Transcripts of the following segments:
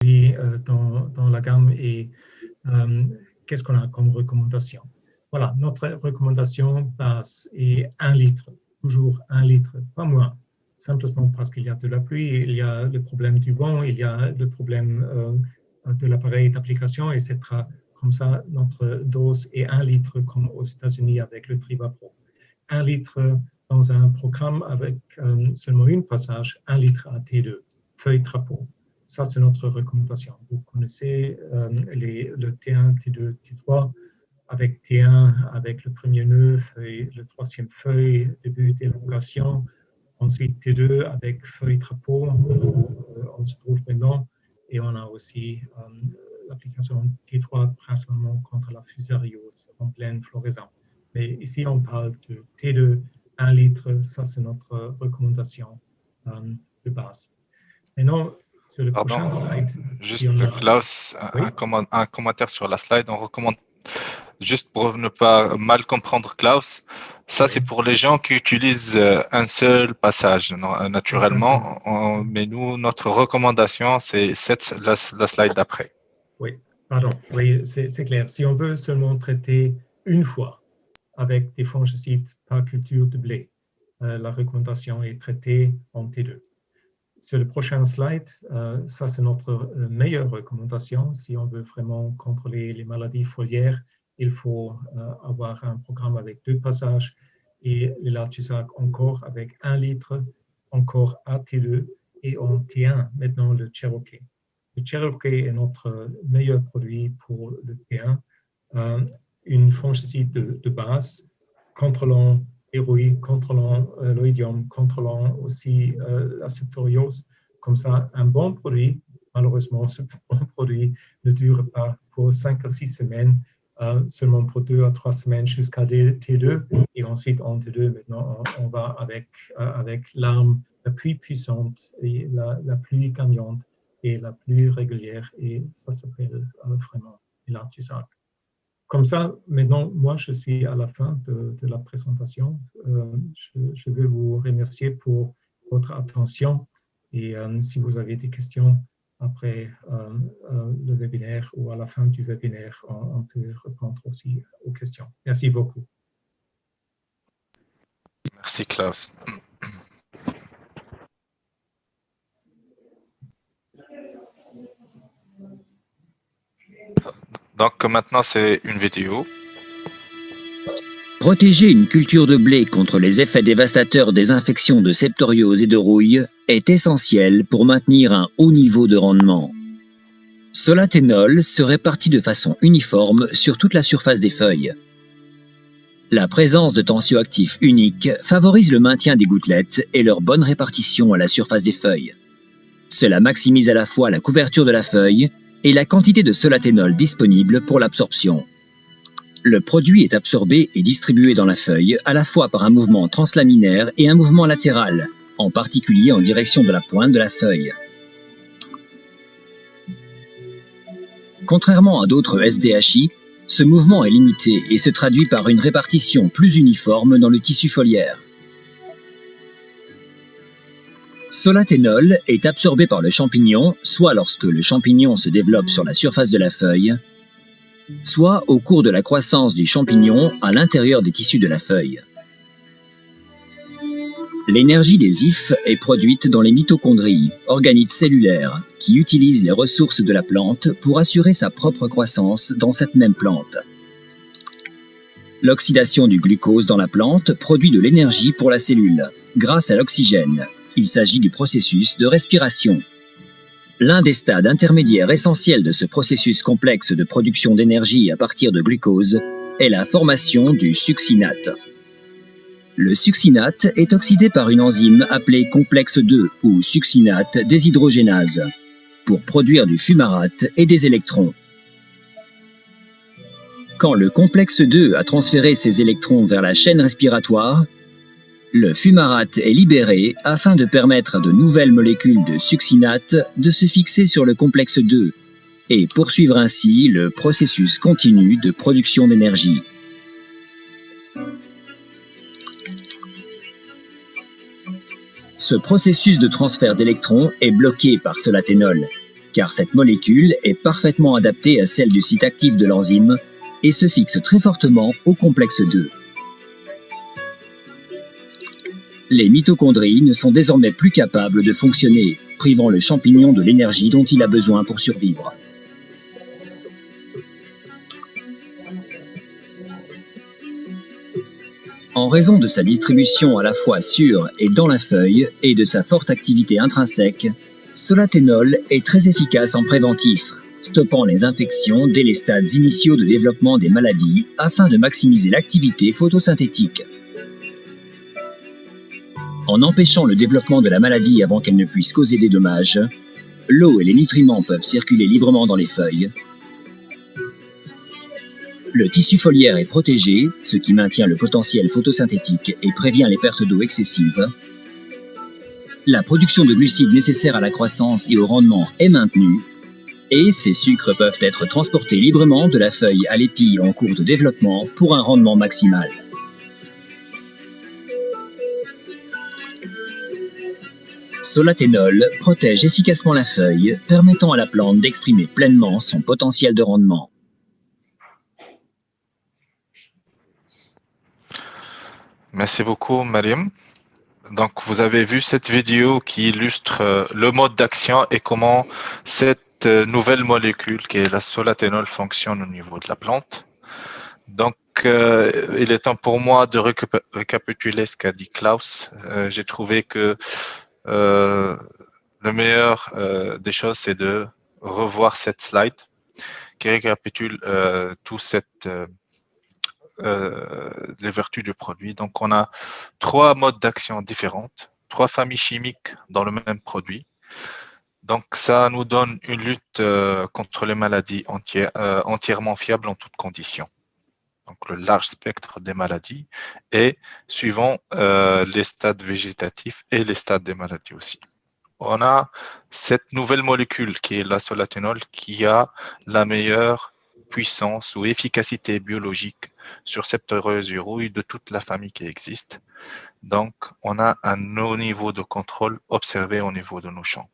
dans la gamme et qu'est-ce qu'on a comme recommandation. Voilà, notre recommandation base est 1 litre, toujours 1 litre, pas moins. Simplement parce qu'il y a de la pluie, il y a le problème du vent, il y a le problème de l'appareil d'application, etc. Comme ça, notre dose est 1 litre comme aux États-Unis avec le Trivapro. 1 litre dans un programme avec seulement une passage, 1 litre à T2, feuille trapeau. Ça, c'est notre recommandation. Vous connaissez le T1, T2, T3, avec T1, avec le premier nœud, feuille, le troisième feuille, début d'élongation. Ensuite, T2 avec feuille trapeau, on se trouve maintenant. Et on a aussi l'application T3 principalement contre la fusariose en pleine floraison. Mais ici, on parle de T2, 1 litre, ça c'est notre recommandation de base. Maintenant, sur le prochain slide. Juste, Klaus, oui? un commentaire sur la slide. On recommande, juste pour ne pas mal comprendre Klaus, ça c'est pour les gens qui utilisent un seul passage, naturellement. Mais nous, notre recommandation, c'est la slide d'après. Oui, pardon, oui, c'est clair. Si on veut seulement traiter une fois avec des fongicides par culture de blé, la recommandation est traitée en T2. Sur le prochain slide, ça c'est notre meilleure recommandation. Si on veut vraiment contrôler les maladies foliaires, il faut avoir un programme avec 2 passages et le Latuzac encore avec 1 litre, encore à T2 et en T1, maintenant le Cherokee. Le Cherokee est notre meilleur produit pour le T1, une fongicide de base contrôlant les rouilles, contrôlant l'oïdium, contrôlant aussi la septoriose. Comme ça, un bon produit, malheureusement, ce bon produit ne dure pas pour 5 à 6 semaines, seulement pour 2 à 3 semaines jusqu'à T2. Et ensuite, en T2, maintenant, on va avec l'arme la plus puissante et la plus gagnante et la plus régulière. Et ça s'appelle vraiment Latuzac. Comme ça, maintenant, moi, je suis à la fin de la présentation. Je veux vous remercier pour votre attention et si vous avez des questions après le webinaire ou à la fin du webinaire, on peut répondre aussi aux questions. Merci beaucoup. Merci, Klaus. Donc maintenant, c'est une vidéo. Protéger une culture de blé contre les effets dévastateurs des infections de septoriose et de rouille est essentiel pour maintenir un haut niveau de rendement. Solathénol se répartit de façon uniforme sur toute la surface des feuilles. La présence de tensioactifs uniques favorise le maintien des gouttelettes et leur bonne répartition à la surface des feuilles. Cela maximise à la fois la couverture de la feuille et la quantité de solathénol disponible pour l'absorption. Le produit est absorbé et distribué dans la feuille à la fois par un mouvement translaminaire et un mouvement latéral, en particulier en direction de la pointe de la feuille. Contrairement à d'autres SDHI, ce mouvement est limité et se traduit par une répartition plus uniforme dans le tissu foliaire. Solathénol est absorbé par le champignon, soit lorsque le champignon se développe sur la surface de la feuille, soit au cours de la croissance du champignon à l'intérieur des tissus de la feuille. L'énergie des ifs est produite dans les mitochondries, organites cellulaires, qui utilisent les ressources de la plante pour assurer sa propre croissance dans cette même plante. L'oxydation du glucose dans la plante produit de l'énergie pour la cellule, grâce à l'oxygène. Il s'agit du processus de respiration. L'un des stades intermédiaires essentiels de ce processus complexe de production d'énergie à partir de glucose est la formation du succinate. Le succinate est oxydé par une enzyme appelée complexe 2 ou succinate déshydrogénase pour produire du fumarate et des électrons. Quand le complexe 2 a transféré ses électrons vers la chaîne respiratoire, le fumarate est libéré afin de permettre à de nouvelles molécules de succinate de se fixer sur le complexe 2 et poursuivre ainsi le processus continu de production d'énergie. Ce processus de transfert d'électrons est bloqué par solathénol car cette molécule est parfaitement adaptée à celle du site actif de l'enzyme et se fixe très fortement au complexe 2. Les mitochondries ne sont désormais plus capables de fonctionner, privant le champignon de l'énergie dont il a besoin pour survivre. En raison de sa distribution à la fois sur et dans la feuille et de sa forte activité intrinsèque, Solatenol est très efficace en préventif, stoppant les infections dès les stades initiaux de développement des maladies afin de maximiser l'activité photosynthétique. En empêchant le développement de la maladie avant qu'elle ne puisse causer des dommages, l'eau et les nutriments peuvent circuler librement dans les feuilles. Le tissu foliaire est protégé, ce qui maintient le potentiel photosynthétique et prévient les pertes d'eau excessives. La production de glucides nécessaires à la croissance et au rendement est maintenue. Et ces sucres peuvent être transportés librement de la feuille à l'épi en cours de développement pour un rendement maximal. Solatenol protège efficacement la feuille, permettant à la plante d'exprimer pleinement son potentiel de rendement. Merci beaucoup, Mariam. Donc, vous avez vu cette vidéo qui illustre le mode d'action et comment cette nouvelle molécule, qui est la solatenol, fonctionne au niveau de la plante. Donc, il est temps pour moi de récapituler ce qu'a dit Klaus. J'ai trouvé que le meilleur des choses, c'est de revoir cette slide qui récapitule tout cette les vertus du produit. Donc, on a 3 modes d'action différentes, 3 familles chimiques dans le même produit. Donc, ça nous donne une lutte contre les maladies entièrement fiable en toutes conditions. Donc, le large spectre des maladies et suivant les stades végétatifs et les stades des maladies aussi. On a cette nouvelle molécule qui est la solatenol qui a la meilleure puissance ou efficacité biologique sur septoreuse et rouille de toute la famille qui existe. Donc, on a un haut niveau de contrôle observé au niveau de nos champs.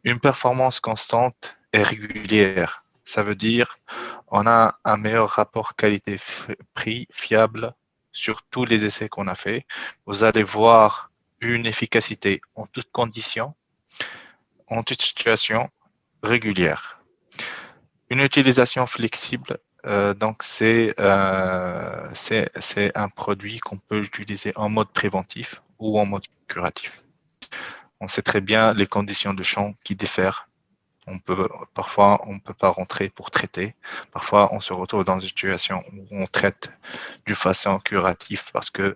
Une performance constante et régulière. Ça veut dire on a un meilleur rapport qualité-prix fiable sur tous les essais qu'on a fait. Vous allez voir une efficacité en toutes conditions, en toute situation régulière. Une utilisation flexible, donc c'est un produit qu'on peut utiliser en mode préventif ou en mode curatif. On sait très bien les conditions de champ qui diffèrent. Parfois, on ne peut pas rentrer pour traiter. Parfois, on se retrouve dans une situation où on traite de façon curative parce que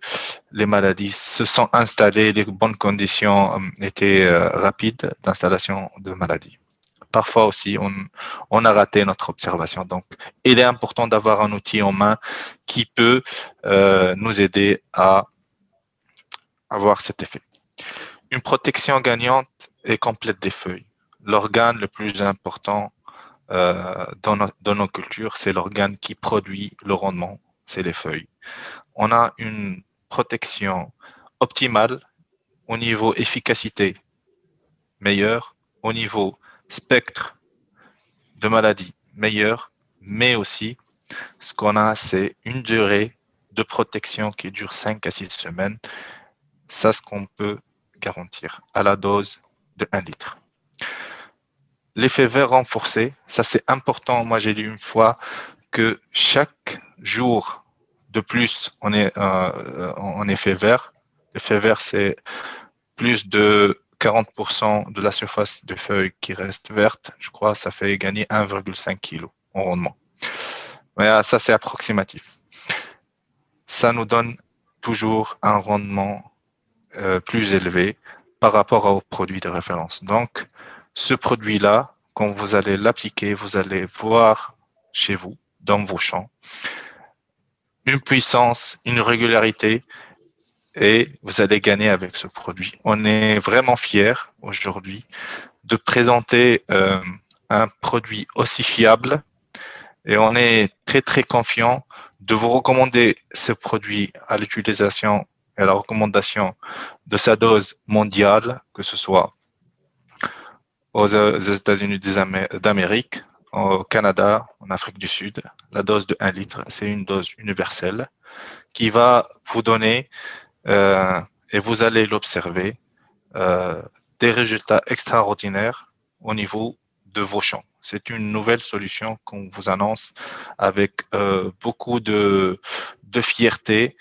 les maladies se sont installées, les bonnes conditions étaient rapides d'installation de maladies. Parfois aussi, on a raté notre observation. Donc, il est important d'avoir un outil en main qui peut nous aider à avoir cet effet. Une protection gagnante et complète des feuilles. L'organe le plus important dans nos cultures, c'est l'organe qui produit le rendement, c'est les feuilles. On a une protection optimale au niveau efficacité meilleure, au niveau spectre de maladie meilleur, mais aussi ce qu'on a, c'est une durée de protection qui dure 5 à 6 semaines. Ça, ce qu'on peut garantir à la dose de 1 litre. L'effet vert renforcé, ça c'est important. Moi, j'ai lu une fois que chaque jour de plus, on est en effet vert. L'effet vert, c'est plus de 40% de la surface de feuilles qui reste verte. Je crois que ça fait gagner 1,5 kg en rendement. Mais ça, c'est approximatif. Ça nous donne toujours un rendement plus élevé par rapport au produit de référence. Donc, ce produit-là, quand vous allez l'appliquer, vous allez voir chez vous, dans vos champs, une puissance, une régularité, et vous allez gagner avec ce produit. On est vraiment fiers aujourd'hui de présenter un produit aussi fiable et on est très, très confiant de vous recommander ce produit à l'utilisation et à la recommandation de sa dose mondiale, que ce soit aux États-Unis d'Amérique, au Canada, en Afrique du Sud. La dose de 1 litre, c'est une dose universelle qui va vous donner, et vous allez l'observer, des résultats extraordinaires au niveau de vos champs. C'est une nouvelle solution qu'on vous annonce avec beaucoup de fierté,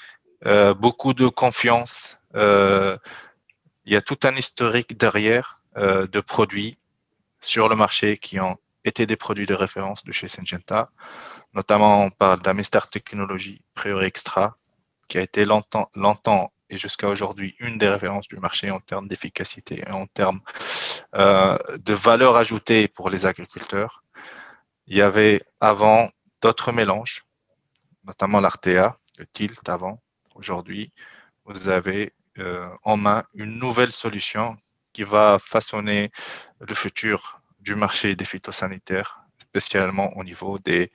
beaucoup de confiance. Il y a tout un historique derrière de produits sur le marché qui ont été des produits de référence de chez Syngenta. Notamment, on parle d'Amistar Technologies Priori Extra, qui a été longtemps et jusqu'à aujourd'hui une des références du marché en termes d'efficacité et en termes de valeur ajoutée pour les agriculteurs. Il y avait avant d'autres mélanges, notamment l'Artea, le Tilt avant. Aujourd'hui, vous avez en main une nouvelle solution qui va façonner le futur du marché des phytosanitaires, spécialement au niveau des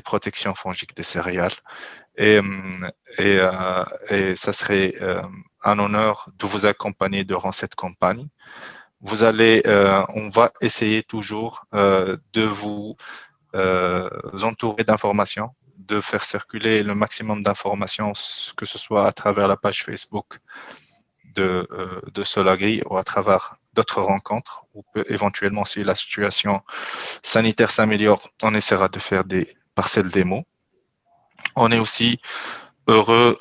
protections fongiques des céréales. Et ça serait un honneur de vous accompagner durant cette campagne. On va essayer toujours de vous entourer d'informations, de faire circuler le maximum d'informations, que ce soit à travers la page Facebook de Solagri ou à travers d'autres rencontres, ou éventuellement, si la situation sanitaire s'améliore, on essaiera de faire des parcelles démo. On est aussi heureux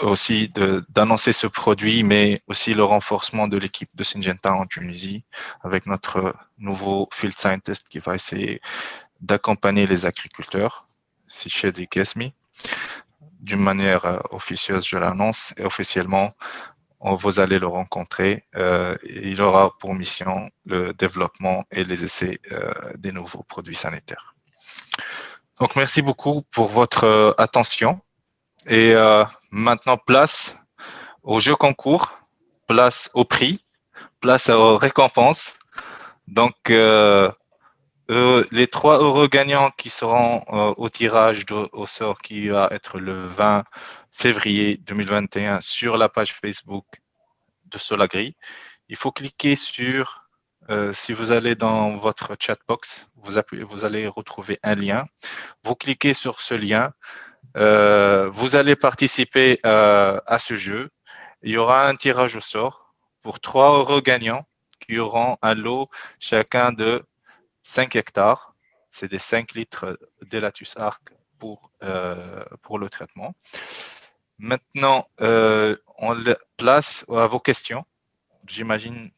d'annoncer ce produit, mais aussi le renforcement de l'équipe de Syngenta en Tunisie, avec notre nouveau field scientist qui va essayer d'accompagner les agriculteurs, Sichedi Kesmi. D'une manière officieuse, je l'annonce, et officiellement, vous allez le rencontrer. Il aura pour mission le développement et les essais des nouveaux produits sanitaires. Donc, merci beaucoup pour votre attention. Et maintenant, place au jeu concours, place au prix, place aux récompenses. Donc, les 3 heureux gagnants qui seront au tirage au sort qui va être le 20 février 2021 sur la page Facebook de Solagri. Il faut cliquer sur, si vous allez dans votre chatbox, vous allez retrouver un lien. Vous cliquez sur ce lien. Vous allez participer à ce jeu. Il y aura un tirage au sort pour 3 heureux gagnants qui auront un lot chacun de 5 hectares. C'est des 5 litres d'Elatus Arc pour le traitement. Maintenant, on place à vos questions. J'imagine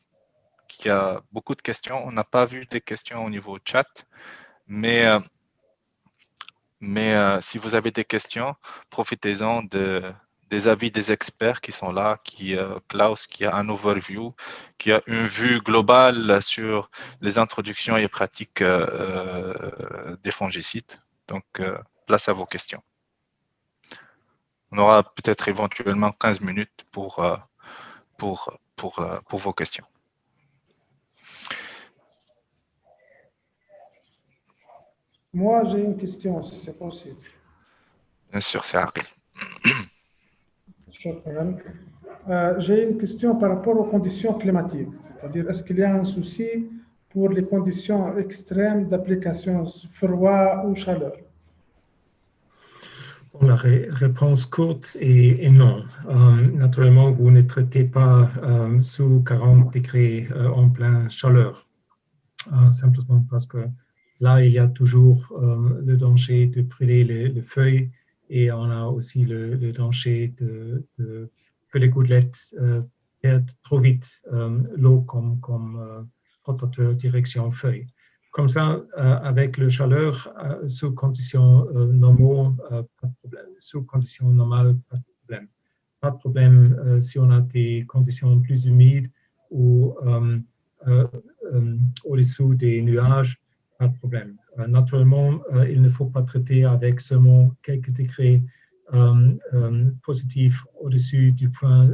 qu'il y a beaucoup de questions. On n'a pas vu des questions au niveau chat, mais si vous avez des questions, profitez-en des avis des experts qui sont là, Klaus qui a un overview, qui a une vue globale sur les introductions et pratiques des fongicides. Donc, place à vos questions. On aura peut-être éventuellement 15 minutes pour vos questions. Moi, j'ai une question, si c'est possible. Bien sûr, c'est Harry. J'ai une question par rapport aux conditions climatiques, c'est-à-dire est-ce qu'il y a un souci pour les conditions extrêmes d'application, froid ou chaleur? Bon, la réponse courte est non. Naturellement, vous ne traitez pas sous 40 degrés en pleine chaleur, simplement parce que là, il y a toujours le danger de brûler les feuilles et on a aussi le danger que les gouttelettes perdent trop vite l'eau comme rotateur direction feuille. Comme ça, avec le chaleur, sous conditions normales, pas de problème. Sous conditions normales, pas de problème. Pas de problème si on a des conditions plus humides ou au-dessous des nuages, pas de problème. Naturellement, il ne faut pas traiter avec seulement quelques degrés positifs au-dessus du point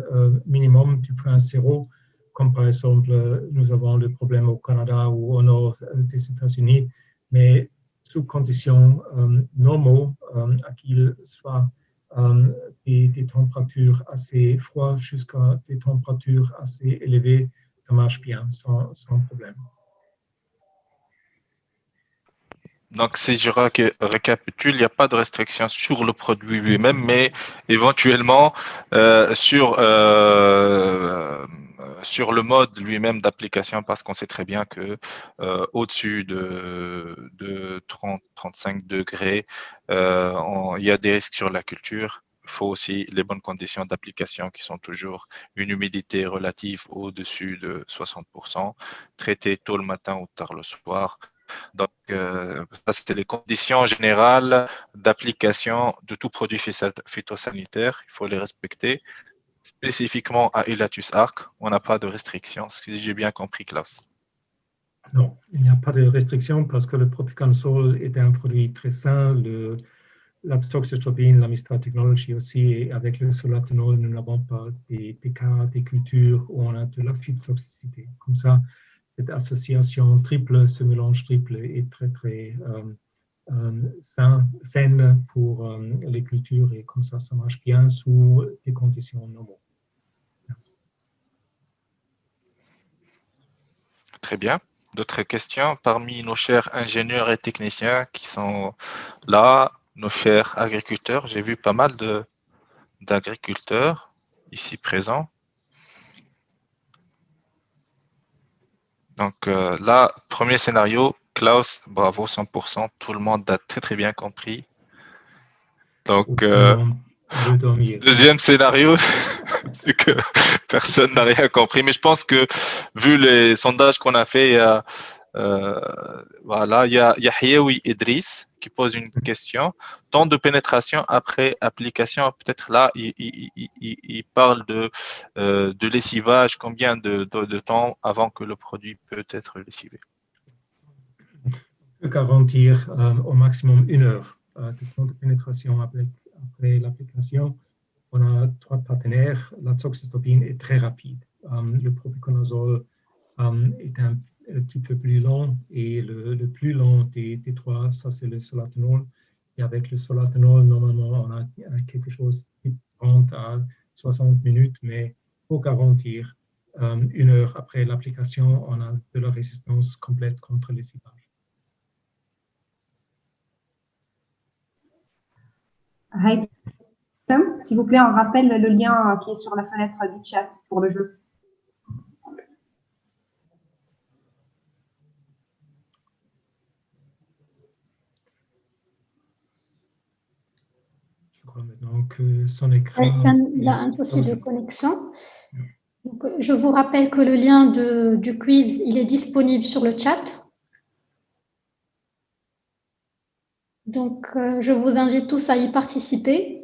minimum, du point zéro, comme par exemple, nous avons le problème au Canada ou au nord des États-Unis, mais sous conditions normales, à qu'il soit des températures assez froides jusqu'à des températures assez élevées, ça marche bien, sans problème. Donc, si je récapitule, il n'y a pas de restriction sur le produit lui-même, mais éventuellement sur le mode lui-même d'application, parce qu'on sait très bien que au-dessus de 30-35 degrés, il y a des risques sur la culture. Il faut aussi les bonnes conditions d'application qui sont toujours une humidité relative au-dessus de 60%, traité tôt le matin ou tard le soir. Donc, ça, c'est les conditions générales d'application de tout produit phytosanitaire. Il faut les respecter. Spécifiquement à Elatus Arc, on n'a pas de restrictions, si j'ai bien compris, Klaus. Non, il n'y a pas de restriction parce que le propiconazole est un produit très sain. La toxostropine, la Mistral Technology aussi, et avec le solatenol, nous n'avons pas des cas, des cultures où on a de la phytotoxicité. Comme ça, cette association triple, ce mélange triple est très, très saine pour les cultures et comme ça marche bien sous des conditions normales. Très bien. D'autres questions parmi nos chers ingénieurs et techniciens qui sont là, nos chers agriculteurs? J'ai vu pas mal d'agriculteurs ici présents. Donc là, premier scénario, Klaus, bravo 100%, tout le monde a très très bien compris. Donc deuxième scénario, c'est que personne n'a rien compris, mais je pense que vu les sondages qu'on a fait, voilà, il y a Yahyaoui Idriss qui pose une question. Temps de pénétration après application, peut-être là, il parle de lessivage. Combien de temps avant que le produit peut être lessivé? Je peux garantir au maximum 1 heure de temps de pénétration après l'application. On a 3 partenaires. La toxostropine est très rapide. Le propiconazole est un petit peu plus lent et le plus lent des 3, ça c'est le solatenol. Et avec le solatenol, normalement, on a quelque chose qui prend à 60 minutes, mais pour garantir 1 heure après l'application, on a de la résistance complète contre les lessivage. S'il vous plaît, on rappelle le lien qui est sur la fenêtre du chat pour le jeu. Je crois maintenant que son écran... Il a un souci de connexion. Donc, je vous rappelle que le lien du quiz, il est disponible sur le chat. Donc, je vous invite tous à y participer.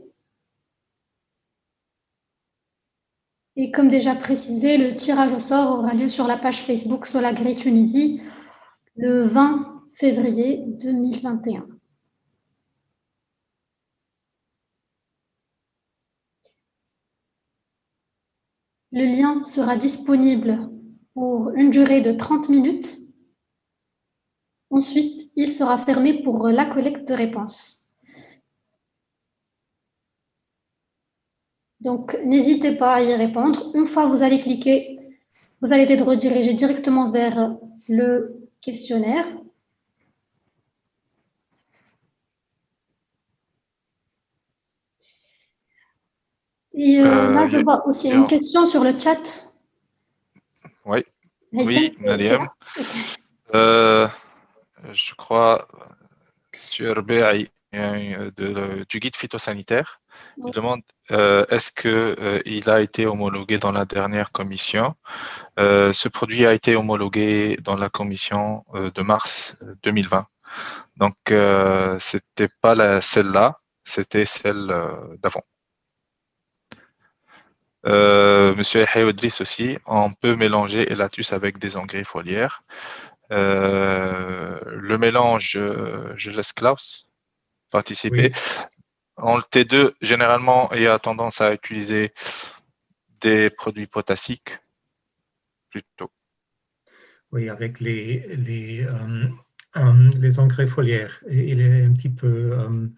Et comme déjà précisé, le tirage au sort aura lieu sur la page Facebook Solagri Tunisie le 20 février 2021. Le lien sera disponible pour une durée de 30 minutes. Ensuite, il sera fermé pour la collecte de réponses. Donc, n'hésitez pas à y répondre. Une fois que vous allez cliquer, vous allez être redirigé directement vers le questionnaire. Et là, je vois aussi une question sur le chat. Oui, oui, Mariam. Je crois sur BI du guide phytosanitaire. Il demande est-ce qu'il a été homologué dans la dernière commission. Ce produit a été homologué dans la commission de mars 2020. Donc, c'était pas celle-là, c'était celle d'avant. Monsieur Yahyaoui aussi, on peut mélanger Elatus avec des engrais foliaires. Le mélange, je laisse Klaus participer. Oui. En T2, généralement, il y a tendance à utiliser des produits potassiques plutôt. Oui, avec les engrais foliaires, il est un petit peu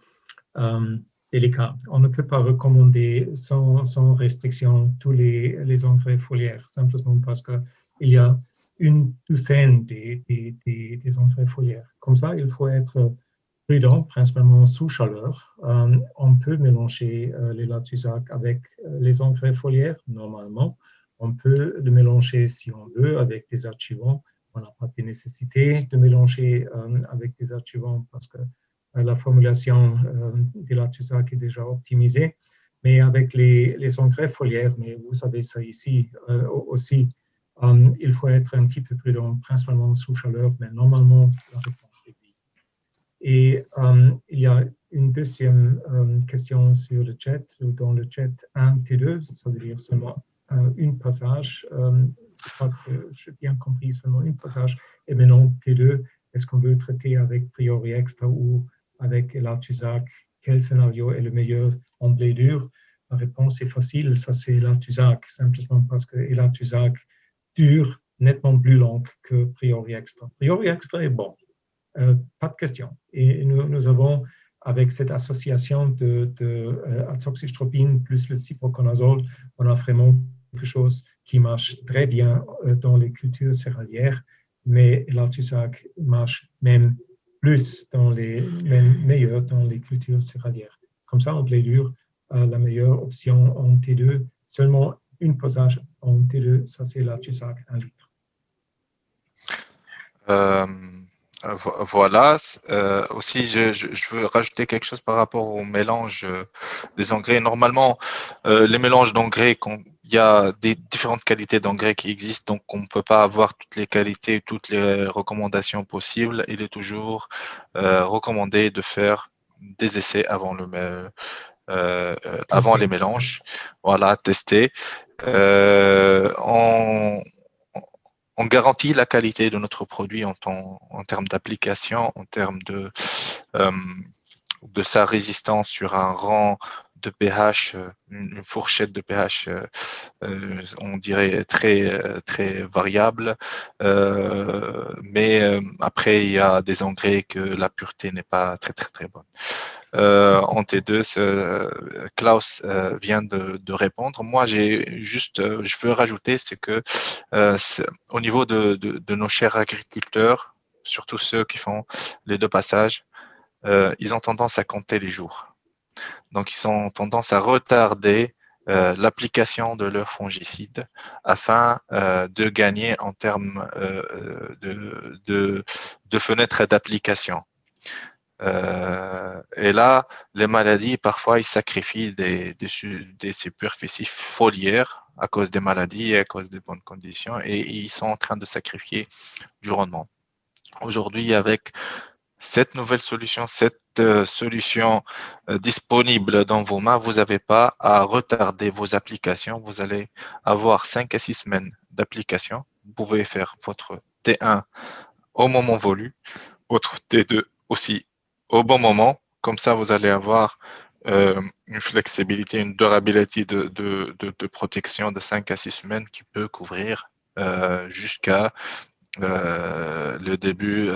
délicat. On ne peut pas recommander sans restriction tous les engrais foliaires, simplement parce qu'il y a une douzaine des engrais foliaires. Comme ça, il faut être prudent, principalement sous chaleur. On peut mélanger les Latuzac avec les engrais foliaires, normalement. On peut le mélanger, si on veut, avec des adjuvants. On n'a pas de nécessité de mélanger avec des adjuvants parce que la formulation des Latuzac est déjà optimisée. Mais avec les engrais foliaires, mais vous savez ça ici aussi, il faut être un petit peu prudent, principalement sous chaleur, mais normalement, la réponse est oui. Et il y a une deuxième question sur le chat, dans le chat 1 T2, ça veut dire seulement une passage. Je crois que j'ai bien compris, seulement une passage. Et maintenant, T2, est-ce qu'on veut traiter avec Priori Extra ou avec Latuzac? Quel scénario est le meilleur en blé dur? La réponse est facile, ça c'est Latuzac, simplement parce que Latuzac dure nettement plus long que Priori Extra. Priori Extra est bon. Pas de question. Et nous avons, avec cette association de azoxystrobine plus le ciproconazole, on a vraiment quelque chose qui marche très bien dans les cultures céréalières, mais Latuzac marche même plus même meilleur dans les cultures céréalières. Comme ça, en blé dur, la meilleure option en T2, seulement une passage en T2, ça c'est Latuzac 1 litre. Voilà. Aussi, je veux rajouter quelque chose par rapport au mélange des engrais. Normalement, les mélanges d'engrais, il y a des différentes qualités d'engrais qui existent, donc on ne peut pas avoir toutes les qualités, toutes les recommandations possibles. Il est toujours recommandé de faire des essais avant avant les mélanges. Voilà, tester. On garantit la qualité de notre produit en termes d'application, en termes de sa résistance sur un rang de pH, une fourchette de pH, on dirait très variable. Mais après, il y a des engrais que la pureté n'est pas très bonne. En T2, Klaus vient de répondre. Moi, je veux rajouter, c'est que au niveau de nos chers agriculteurs, surtout ceux qui font les deux passages, ils ont tendance à compter les jours. Donc, ils ont tendance à retarder l'application de leur fongicide afin de gagner en termes de fenêtres d'application. Et là, les maladies, parfois, ils sacrifient des superficies foliaires à cause des maladies et à cause des bonnes conditions, et ils sont en train de sacrifier du rendement. Aujourd'hui, avec cette nouvelle solution, disponible dans vos mains, vous n'avez pas à retarder vos applications. Vous allez avoir 5 à 6 semaines d'application. Vous pouvez faire votre T1 au moment voulu, votre T2 aussi au bon moment. Comme ça, vous allez avoir une flexibilité, une durabilité de protection de 5 à 6 semaines qui peut couvrir jusqu'à le début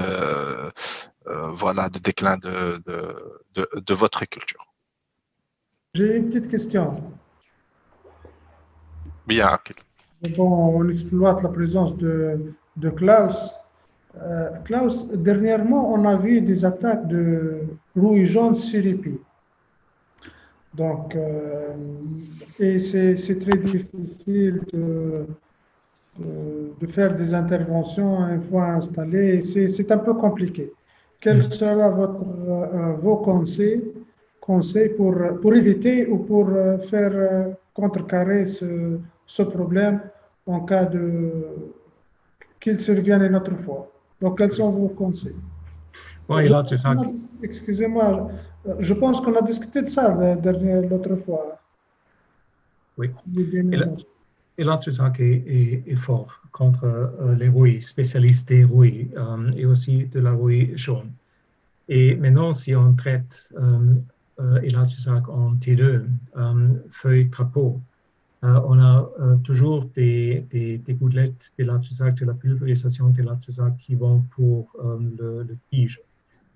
de déclin de votre culture. J'ai une petite question. Bien, Akil. Bon, on exploite la présence de Klaus. Klaus, dernièrement, on a vu des attaques de rouille jaune sur épi. Donc, et c'est très difficile de faire des interventions une fois installées. C'est un peu compliqué. Quels seront vos conseils pour éviter ou pour faire contrecarrer ce problème en cas qu'il survienne une autre fois? Donc, quels sont vos conseils? Oui, Latuzac. Excusez-moi, je pense qu'on a discuté de ça l'autre fois. Oui. Et Latuzac est fort contre les rouilles, spécialistes des rouilles et aussi de la rouille jaune. Et maintenant, si on traite Latuzac en T2, feuille trapeau, on a toujours des gouttelettes de Latuzac, de la pulvérisation de Latuzac qui vont pour le tige.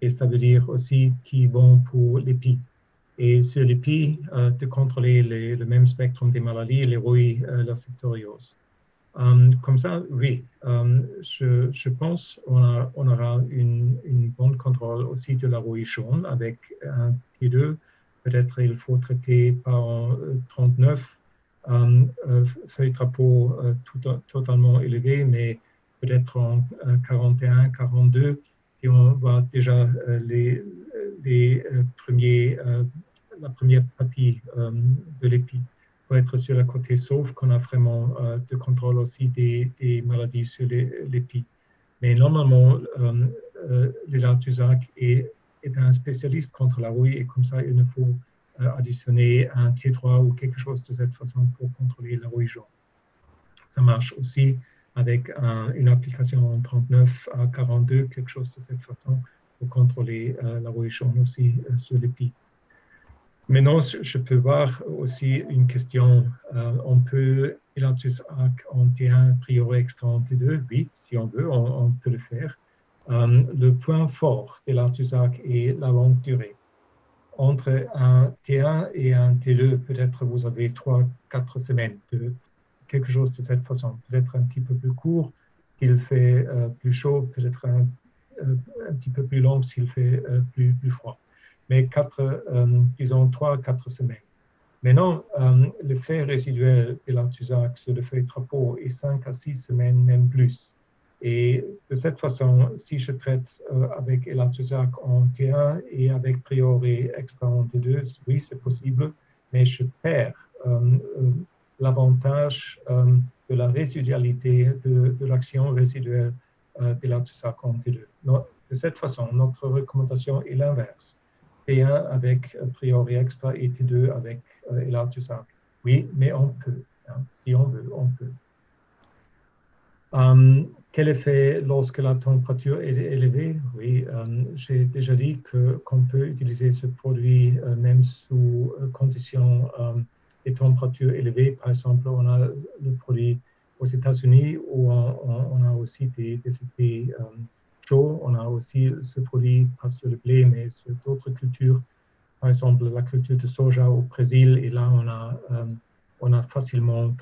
Et ça veut dire aussi qui vont pour l'épi. Et sur l'épi, de contrôler le même spectre des maladies, les rouilles, la septoriose. Comme ça, oui, je pense qu'on aura une bonne contrôle aussi de la rouille jaune avec un T2. Peut-être il faut traiter par 39 feuilles drapeau totalement élevées, mais peut-être en 41, 42, si on voit déjà la première partie de l'épi, pour être sur le côté sauf qu'on a vraiment de contrôle aussi des maladies sur l'épi. Mais normalement, l'Élat-Tuzac est un spécialiste contre la rouille et comme ça, il ne faut additionner un T3 ou quelque chose de cette façon pour contrôler la rouille jaune. Ça marche aussi avec une application en 39 à 42, quelque chose de cette façon pour contrôler la rouille jaune aussi sur l'épi. Maintenant, je peux voir aussi une question. On peut Élat-Tuzac en T1, priori extra en T2. Oui, si on veut, on peut le faire. Le point fort d'Élat-Tuzac est la longue durée. Entre un T1 et un T2, peut-être vous avez 3-4 semaines, quelque chose de cette façon. Peut-être un petit peu plus court s'il fait plus chaud, peut-être un petit peu plus long s'il fait plus froid. Mais disons 3-4 semaines. Maintenant, l'effet résiduel de l'Élat-Tuzac sur le feuille drapeau est 5 à 6 semaines, même plus. Et de cette façon, si je traite avec Élat-Tuzac en T1 et avec priori extra en T2, oui, c'est possible, mais je perds l'avantage de la résidualité de l'action résiduelle d'Élat-Tuzac en T2. De cette façon, notre recommandation est l'inverse. T1 avec priori extra et T2 avec Élat-Tuzac. Oui, mais on peut. Hein, si on veut, on peut. Quel effet lorsque la température est élevée? Oui, j'ai déjà dit qu'on peut utiliser ce produit même sous conditions de température élevée. Par exemple, on a le produit aux États-Unis où on a aussi des effets chauds. On a aussi ce produit, pas sur le blé, mais sur d'autres cultures. Par exemple, la culture de soja au Brésil. Et là, on a facilement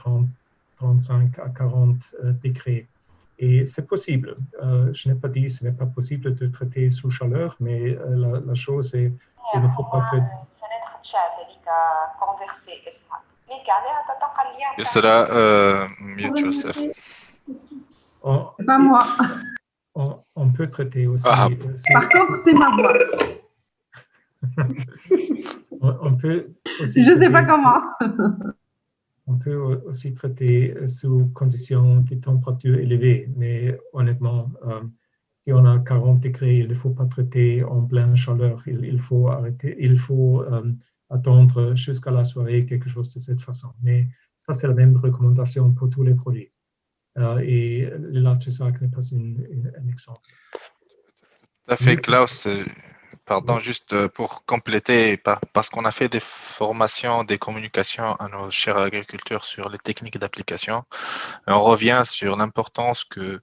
35 à 40 degrés. Et c'est possible. Je n'ai pas dit que ce n'est pas possible de traiter sous chaleur, mais la chose est qu'il ne faut pas traiter. Ce sera mute yourself. Pas moi. On peut traiter aussi. Ah. Par contre, c'est ma voix. On peut aussi. Je ne sais pas comment. On peut aussi traiter sous conditions de température élevée, mais honnêtement, si on a 40 degrés, il ne faut pas traiter en pleine chaleur. Il faut arrêter, il faut attendre jusqu'à la soirée, quelque chose de cette façon. Mais ça, c'est la même recommandation pour tous les produits. Et l'Élat-Tuzac n'est pas un exemple. Tout à fait, Klaus. Pardon, juste pour compléter, parce qu'on a fait des formations, des communications à nos chers agriculteurs sur les techniques d'application. On revient sur l'importance que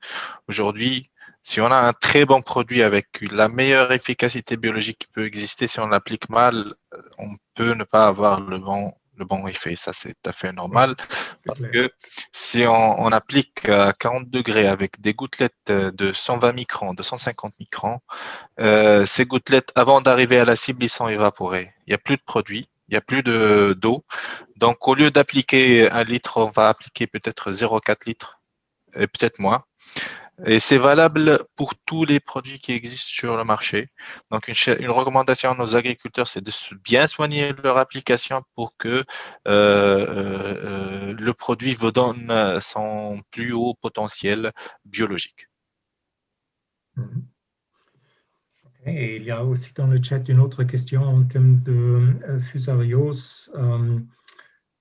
aujourd'hui, si on a un très bon produit avec la meilleure efficacité biologique qui peut exister, si on l'applique mal, on peut ne pas avoir le bon effet. Ça, c'est tout à fait normal. Parce que si on applique à 40 degrés avec des gouttelettes de 120 microns, de 150 microns, ces gouttelettes, avant d'arriver à la cible, ils sont évaporés. Il n'y a plus de produit, il n'y a plus d'eau. Donc, au lieu d'appliquer 1 litre, on va appliquer peut-être 0,4 litres et peut-être moins. Et c'est valable pour tous les produits qui existent sur le marché. Donc, une recommandation à nos agriculteurs, c'est de bien soigner leur application pour que le produit vous donne son plus haut potentiel biologique. Et il y a aussi dans le chat une autre question en termes de fusariose.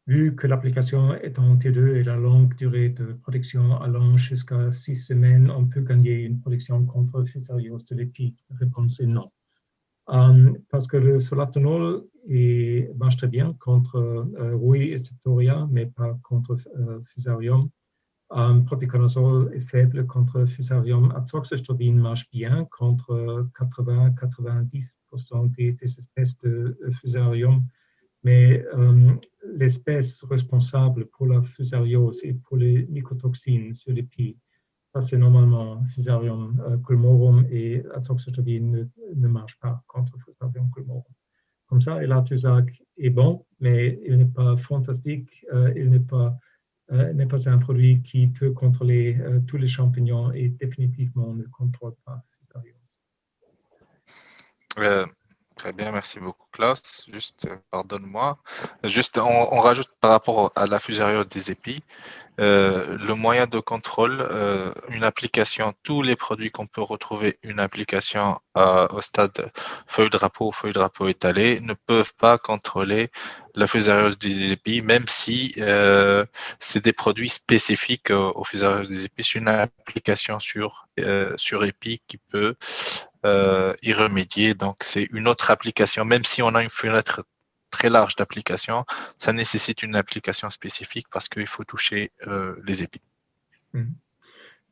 Vu que l'application est en T2 et la longue durée de protection allant jusqu'à 6 semaines, on peut gagner une protection contre fusariose de l'épi. La réponse est non. Parce que le solatenol marche très bien contre rouille et septoria, mais pas contre fusarium. Propiconazole est faible contre fusarium. Azoxystrobine marche bien contre 80-90% des espèces de fusarium. Mais l'espèce responsable pour la fusariose et pour les mycotoxines sur les pieds, ça c'est normalement Fusarium culmorum, et azoxystrobine ne marche pas contre Fusarium culmorum. Comme ça, Elatusac est bon, mais il n'est pas fantastique, il n'est pas un produit qui peut contrôler tous les champignons et définitivement ne contrôle pas Fusarium. Très bien, merci beaucoup Klaus. Juste, pardonne-moi. Juste, on rajoute par rapport à la fusariose des épis, le moyen de contrôle, une application, tous les produits qu'on peut retrouver, une application au stade feuille de drapeau étalé, ne peuvent pas contrôler la fusariose des épis, même si c'est des produits spécifiques aux fusarioses des épis. C'est une application sur épis qui peut y remédier. Donc, c'est une autre application, même si on a une fenêtre très large d'application, ça nécessite une application spécifique parce qu'il faut toucher les épis.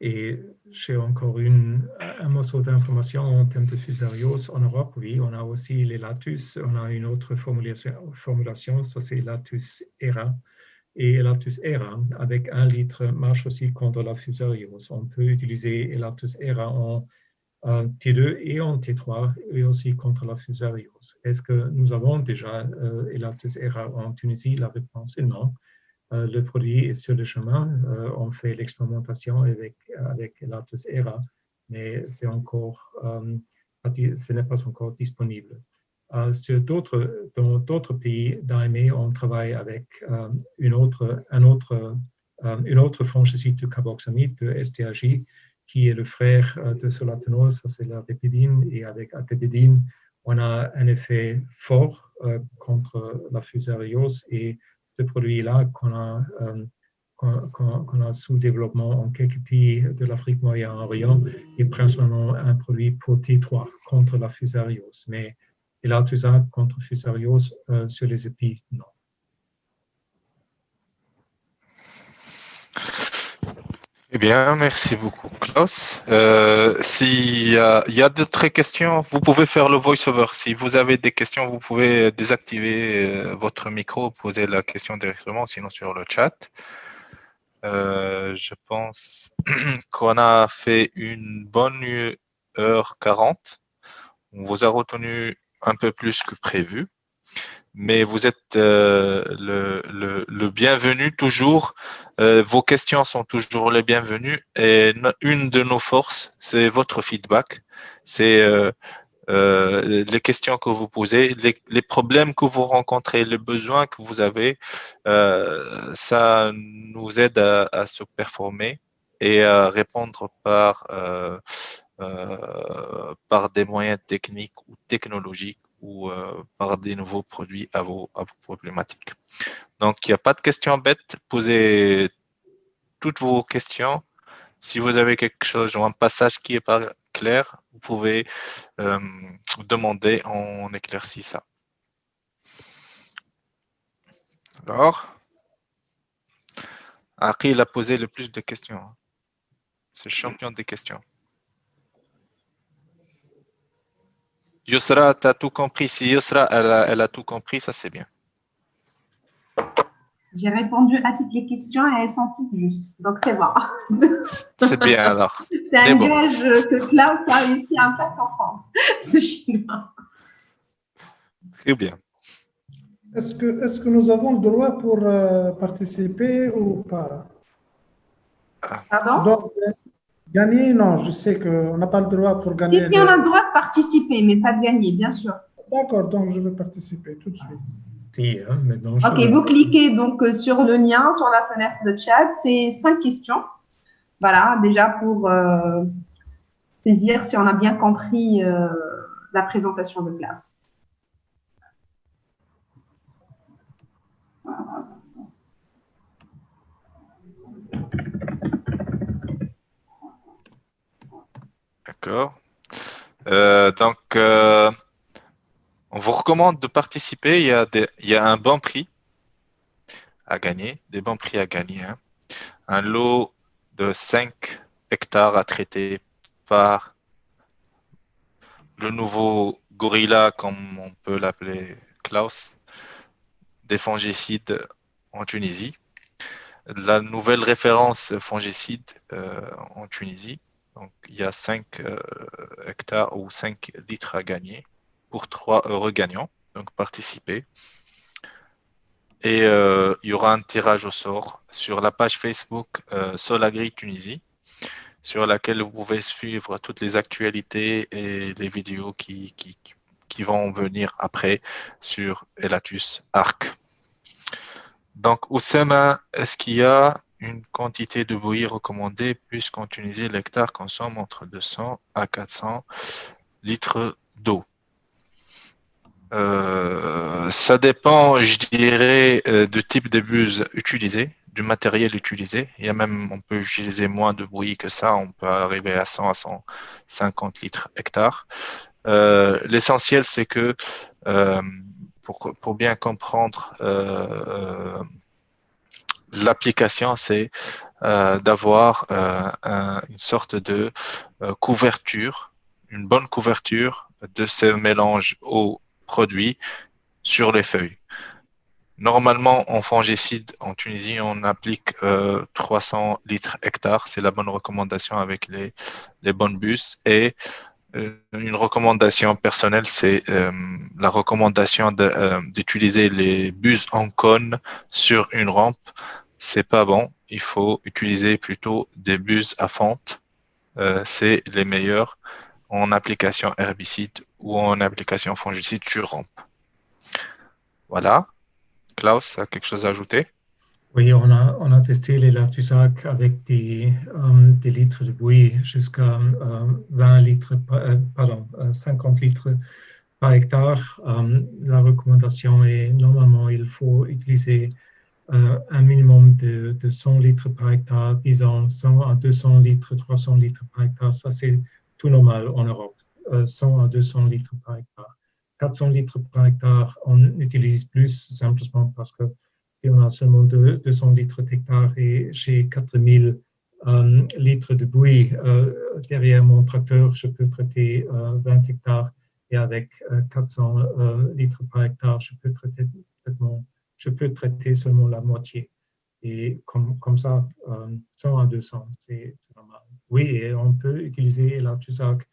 Et j'ai encore un morceau d'information en termes de fusariose. En Europe, oui, on a aussi les Latus. On a une autre formulation, ça c'est Latus ERA. Et Elatus ERA, avec 1 litre, marche aussi contre la fusariose. On peut utiliser Elatus ERA en T2 et en T3 et aussi contre la fusariose. Est-ce que nous avons déjà Elatus ERA en Tunisie? La réponse est non. Le produit est sur le chemin. On fait l'expérimentation avec Elatus ERA, mais ce n'est pas encore disponible. Dans d'autres pays d'AME, on travaille avec une autre fongicide de carboxamide, de STAJ, qui est le frère de solatenol, ça c'est la répidine, et avec atépidine, on a un effet fort contre la fusariose, et ce produit-là qu'on a sous développement en quelques pays de l'Afrique Moyen-Orient est principalement un produit pour T3 contre la fusariose. Mais Elatusac contre fusariose sur les épis, non. Eh bien, merci beaucoup, Klaus. S'il y a d'autres questions, vous pouvez faire le voice-over. Si vous avez des questions, vous pouvez désactiver votre micro, poser la question directement, sinon sur le chat. Je pense qu'on a fait une bonne 1h40. On vous a retenu un peu plus que prévu. Mais vous êtes le bienvenu toujours. Vos questions sont toujours les bienvenues. Et une de nos forces, c'est votre feedback. C'est les questions que vous posez, les problèmes que vous rencontrez, les besoins que vous avez. Ça nous aide à se performer et à répondre par des moyens techniques ou technologiques ou par des nouveaux produits à vos problématiques. Donc, il n'y a pas de questions bêtes. Posez toutes vos questions. Si vous avez quelque chose ou un passage qui n'est pas clair, vous pouvez demander, on éclaircit ça. Alors, Harry, il a posé le plus de questions. C'est le champion des questions. Yusra, tu as tout compris. Si Yusra, elle a tout compris, ça c'est bien. J'ai répondu à toutes les questions et elles sont toutes justes. Donc, c'est bon. C'est bien alors. C'est un gage que Klaus a réussi à me faire comprendre, ce chinois. Très bien. Est-ce que nous avons le droit pour participer ou pas? Pardon? Donc, gagner, non, je sais qu'on n'a pas le droit pour gagner. Si, on a le droit de participer, mais pas de gagner, bien sûr. D'accord, donc je vais participer tout de suite. Si, hein, maintenant, Ok, vous cliquez donc sur le lien sur la fenêtre de chat. C'est 5 questions. Voilà, déjà pour saisir si on a bien compris la présentation de Klaus. D'accord. Donc, on vous recommande de participer. Il y a un bon prix à gagner, des bons prix à gagner. Hein. Un lot de 5 hectares à traiter par le nouveau gorilla, comme on peut l'appeler Klaus. des fongicides en Tunisie. La nouvelle référence fongicide en Tunisie. Donc, il y a 5 hectares ou 5 litres à gagner pour 3 euros gagnants. Donc, participez. Et il y aura un tirage au sort sur la page Facebook Solagri Tunisie, sur laquelle vous pouvez suivre toutes les actualités et les vidéos qui vont venir après sur Elatus Arc. Donc, Oussama, est-ce qu'il y a une quantité de bouillie recommandée puisqu'en Tunisie, l'hectare consomme entre 200 à 400 litres d'eau? Ça dépend, je dirais, du type de buse utilisé, du matériel utilisé. Il y a même, on peut utiliser moins de bouillie que ça. On peut arriver à 100 à 150 litres hectare. L'essentiel, c'est que pour bien comprendre l'application, c'est d'avoir une sorte de couverture, une bonne couverture de ce mélange eau produit sur les feuilles. Normalement, en fongicide, en Tunisie, on applique 300 litres hectare. C'est la bonne recommandation avec les bonnes buses. Et une recommandation personnelle, c'est la recommandation d'utiliser les buses en cône sur une rampe. C'est pas bon. Il faut utiliser plutôt des buses à fente. C'est les meilleurs en application herbicide ou en application fongicide sur rampe. Voilà. Klaus, a quelque chose à ajouter? Oui, on a testé les Latusac avec des litres de bouillie jusqu'à 20 litres, 50 litres par hectare. La recommandation est normalement, il faut utiliser un minimum de 100 litres par hectare, disons 100 à 200 litres, 300 litres par hectare. Ça, c'est tout normal en Europe, 100 à 200 litres par hectare. 400 litres par hectare, on utilise plus simplement parce que si on a seulement 200 litres d'hectare et j'ai 4000 litres de bouillie derrière mon tracteur, je peux traiter 20 hectares et avec 400 litres par hectare, je peux traiter seulement la moitié. Et comme ça, 100 à 200, c'est normal. Oui, et on peut utiliser l'Artusac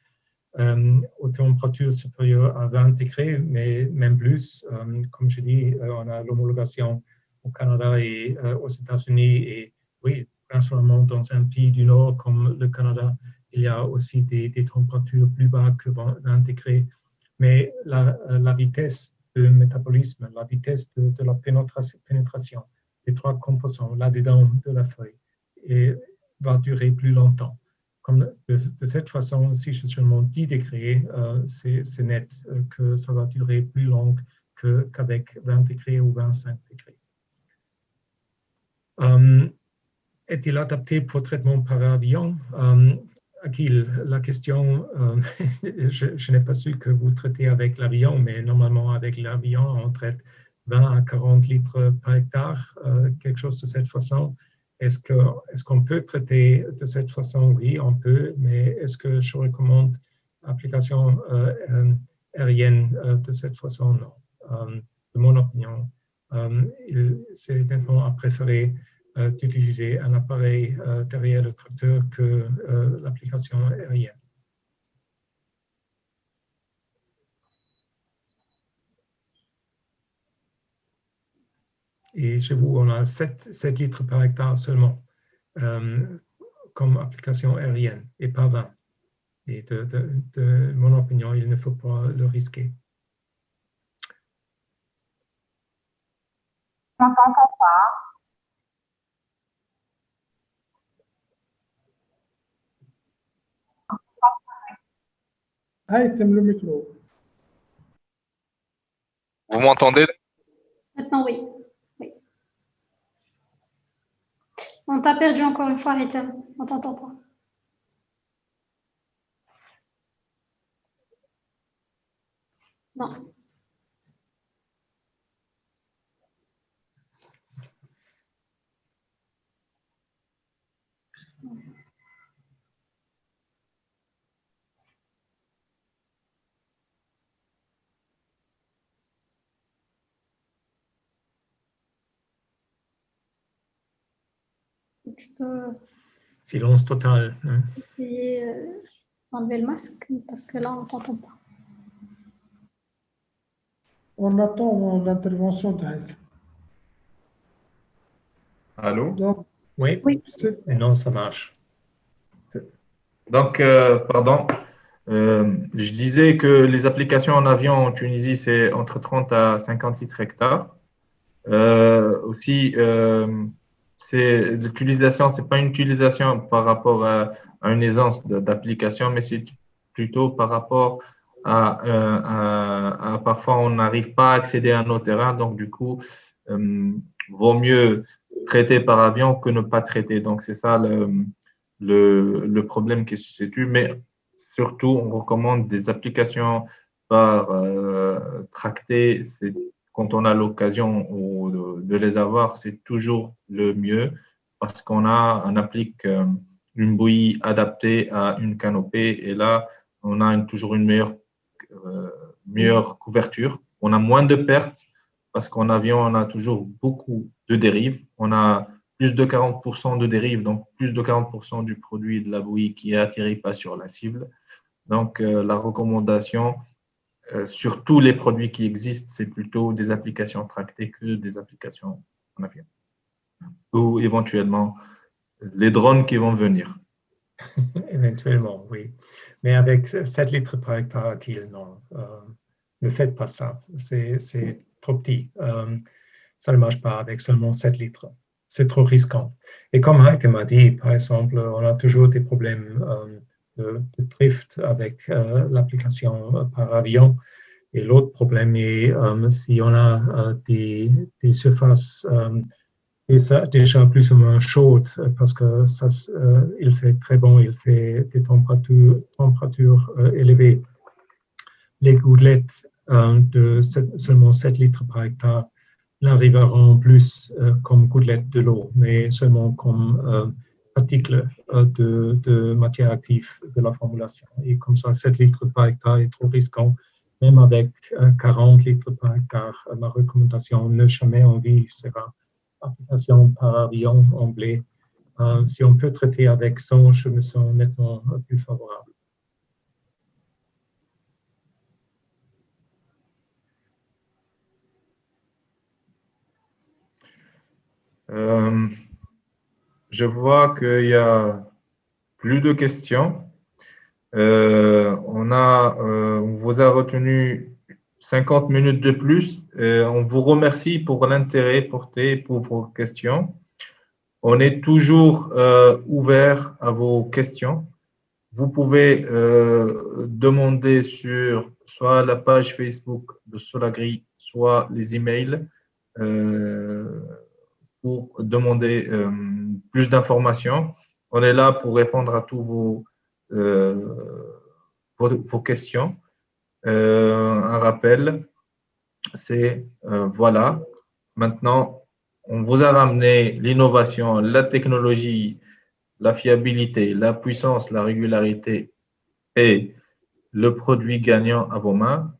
aux températures supérieures à 20 degrés, mais même plus. Comme je dis, on a l'homologation au Canada et aux États-Unis. Et oui, principalement dans un pays du Nord comme le Canada, il y a aussi des températures plus bas que 20 degrés. Mais la vitesse de métabolisme, la vitesse de la pénétration des 3 composants là-dedans de la feuille va durer plus longtemps. Comme de cette façon, si je suis seulement 10 degrés, c'est net que ça va durer plus long qu'avec 20 degrés ou 25 degrés. Est-il adapté pour traitement par avion? Akhil, la question, je n'ai pas su que vous traitez avec l'avion, mais normalement avec l'avion, on traite 20 à 40 litres par hectare, quelque chose de cette façon. Est-ce qu'on peut traiter de cette façon? Oui, on peut, mais est-ce que je recommande l'application aérienne de cette façon? Non. De mon opinion, c'est nettement à préférer d'utiliser un appareil derrière le tracteur que l'application aérienne. Et chez vous, on a 7 litres par hectare seulement comme application aérienne et pas 20. Et de mon opinion, il ne faut pas le risquer. On t'entend pas. Haytham, le micro. Vous m'entendez? Maintenant, oui. Oui. On t'a perdu encore une fois, Haytham. On t'entend pas. Non. tu peux Silence total. Hein. essayer d'enlever le masque parce que là, on ne t'entend pas. On attend l'intervention d'Aïf. Allô? Donc, Oui, Oui. et non, ça marche. Donc, pardon, je disais que les applications en avion en Tunisie, c'est entre 30 à 50 litres hectares. Aussi, l'utilisation, c'est pas une utilisation par rapport à une aisance d'application, mais c'est plutôt par rapport à parfois on n'arrive pas à accéder à nos terrains, donc du coup, vaut mieux traiter par avion que ne pas traiter. Donc c'est ça le problème qui se situe, mais surtout on recommande des applications par tracté. C'est quand on a l'occasion de les avoir, c'est toujours le mieux parce qu'on applique une bouillie adaptée à une canopée et là, on a toujours une meilleure couverture. On a moins de pertes parce qu'en avion, on a toujours beaucoup de dérives. On a plus de 40% de dérives, donc plus de 40% du produit de la bouillie qui n'atterrit pas sur la cible. Donc, la recommandation, sur tous les produits qui existent, c'est plutôt des applications tractées que des applications en avion. Ou éventuellement les drones qui vont venir. Éventuellement, oui. Mais avec 7 litres par hectare à Kiel, non. Ne faites pas ça. C'est trop petit. Ça ne marche pas avec seulement 7 litres. C'est trop risquant. Et comme Heike m'a dit, par exemple, on a toujours des problèmes de drift avec l'application par avion. Et l'autre problème est si on a des surfaces déjà plus ou moins chaudes parce que ça, il fait très bon, il fait des températures élevées. Les gouttelettes de seulement 7 litres par hectare n'arriveront plus comme gouttelettes de l'eau, mais seulement comme particles de matière active de la formulation. Et comme ça, 7 litres par hectare est trop risquant. Même avec 40 litres par hectare, ma recommandation ne jamais en vie sera application par avion en blé. Si on peut traiter avec 100, je me sens nettement plus favorable. Je vois qu'il y a plus de questions. On vous a retenu 50 minutes de plus. On vous remercie pour l'intérêt porté pour vos questions. On est toujours ouvert à vos questions. Vous pouvez demander sur soit la page Facebook de Solagri, soit les emails pour demander plus d'informations. On est là pour répondre à tous vos questions. Un rappel, c'est voilà, maintenant, on vous a ramené l'innovation, la technologie, la fiabilité, la puissance, la régularité et le produit gagnant à vos mains.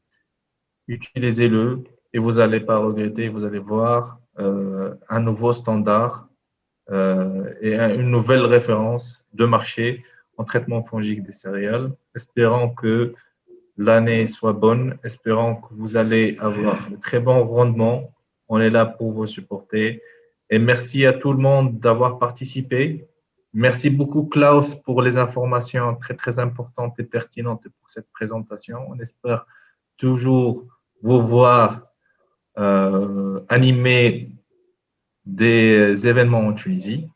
Utilisez-le et vous n'allez pas regretter, vous allez voir un nouveau standard et une nouvelle référence de marché en traitement fongique des céréales, espérant que l'année soit bonne, espérant que vous allez avoir de très bons rendements. On est là pour vous supporter. Et merci à tout le monde d'avoir participé. Merci beaucoup, Klaus, pour les informations très, très importantes et pertinentes pour cette présentation. On espère toujours vous voir animer des événements en Tunisie.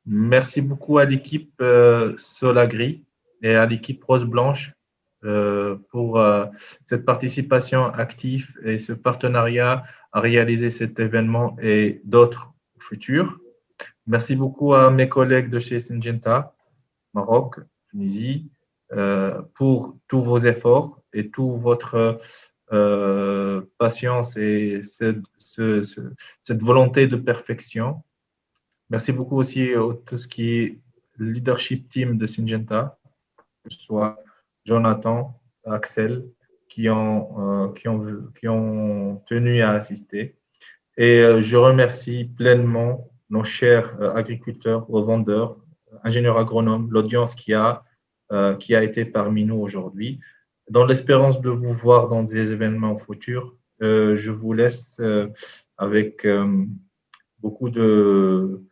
Merci beaucoup à l'équipe Solagri et à l'équipe Rose Blanche pour cette participation active et ce partenariat à réaliser cet événement et d'autres futurs. Merci beaucoup à mes collègues de chez Syngenta, Maroc, Tunisie, pour tous vos efforts et toute votre patience et cette volonté de perfection. Merci beaucoup aussi à tout ce qui est leadership team de Syngenta, que ce soit Jonathan, Axel, qui ont tenu à assister. Et je remercie pleinement nos chers agriculteurs, revendeurs, ingénieurs agronomes, l'audience qui a été parmi nous aujourd'hui. Dans l'espérance de vous voir dans des événements futurs, je vous laisse avec beaucoup de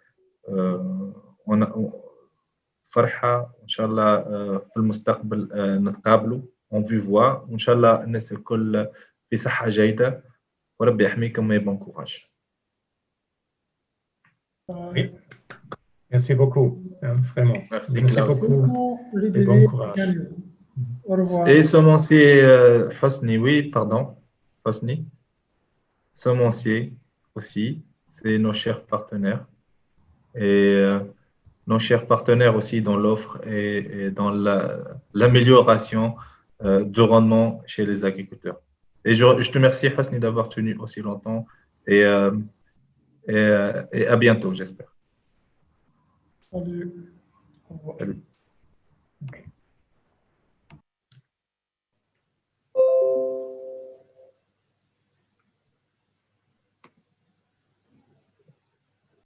فرحة إن شاء الله في المستقبل نتقابلوا en vue voix وإن شاء الله الناس الكل في صحة جيدة وربي يحميكم et bon courage. Oui. Merci beaucoup, vraiment. Merci, Merci Klaus. beaucoup et bon courage. Au revoir. Et semencier Hosni, oui, pardon, Hosni. Semencier aussi, c'est nos chers partenaires. Et nos chers partenaires aussi dans l'offre et dans l'amélioration du rendement chez les agriculteurs. Et je te remercie, Hosni, d'avoir tenu aussi longtemps et à bientôt, j'espère. Salut. Au revoir. Salut.